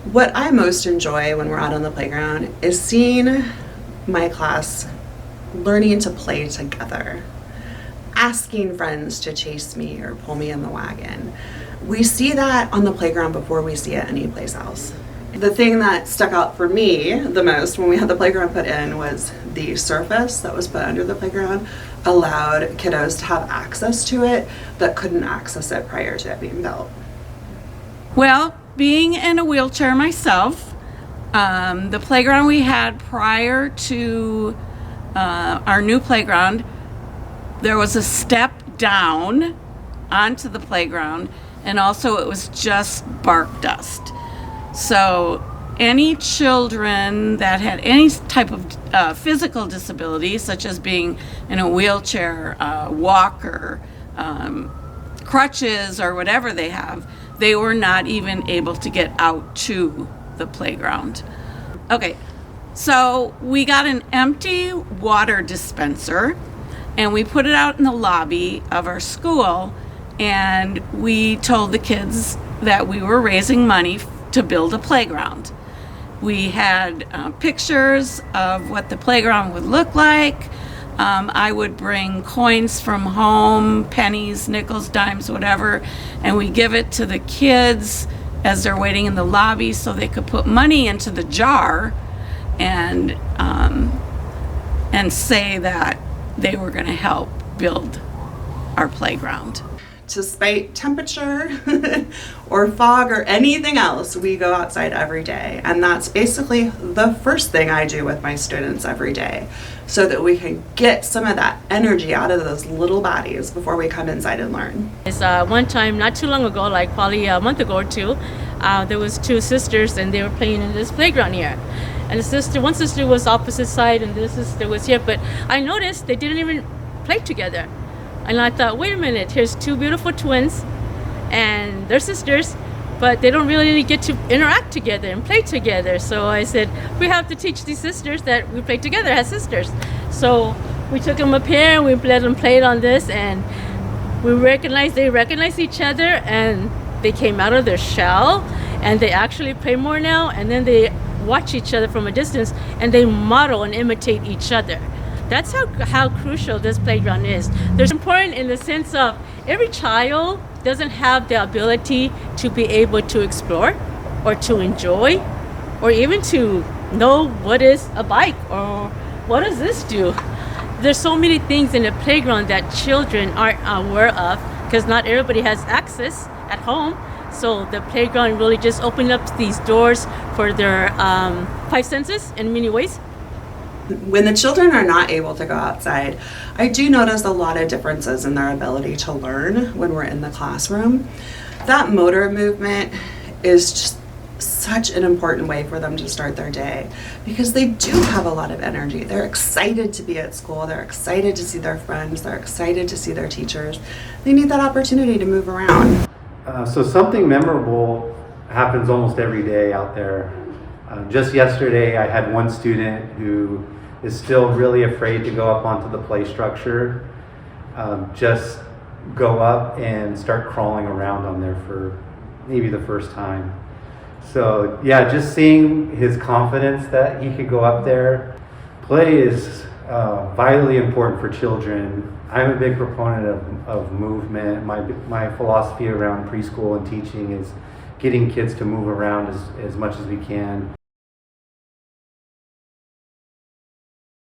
What I most enjoy when we're out on the playground is seeing my class learning to play together, asking friends to chase me or pull me in the wagon. We see that on the playground before we see it anyplace else. The thing that stuck out for me the most when we had the playground put in was the surface that was put under the playground allowed kiddos to have access to it that couldn't access it prior to it being built. Well, being in a wheelchair myself, the playground we had prior to our new playground, there was a step down onto the playground, and also it was just bark dust. So any children that had any type of physical disability, such as being in a wheelchair, walker, crutches, or whatever they have, they were not even able to get out to the playground. Okay, so we got an empty water dispenser and we put it out in the lobby of our school, and we told the kids that we were raising money to build a playground. We had pictures of what the playground would look like. I would bring coins from home, pennies, nickels, dimes, whatever, and we give it to the kids as they're waiting in the lobby so they could put money into the jar and say that they were going to help build our playground. Despite temperature or fog or anything else, we go outside every day. And that's basically the first thing I do with my students every day, so that we can get some of that energy out of those little bodies before we come inside and learn. One time, not too long ago, like probably a month ago or two, there was two sisters and they were playing in this playground here. And one sister was opposite side and this sister was here, but I noticed they didn't even play together. And I thought, wait a minute, here's two beautiful twins and they're sisters, but they don't really get to interact together and play together. So I said, we have to teach these sisters that we play together as sisters. So we took them up here and we let them play on this, and they recognized each other, and they came out of their shell and they actually play more now, and then they watch each other from a distance and they model and imitate each other. That's how crucial this playground is. There's important in the sense of every child doesn't have the ability to be able to explore or to enjoy or even to know what is a bike or what does this do. There's so many things in the playground that children aren't aware of because not everybody has access at home. So the playground really just opened up these doors for their five senses in many ways. When the children are not able to go outside, I do notice a lot of differences in their ability to learn when we're in the classroom. That motor movement is just such an important way for them to start their day, because they do have a lot of energy. They're excited to be at school, they're excited to see their friends, they're excited to see their teachers. They need that opportunity to move around. So something memorable happens almost every day out there. Just yesterday I had one student who is still really afraid to go up onto the play structure. Just go up and start crawling around on there for maybe the first time. So yeah, just seeing his confidence that he could go up there. Play is vitally important for children. I'm a big proponent of movement. My philosophy around preschool and teaching is getting kids to move around as much as we can.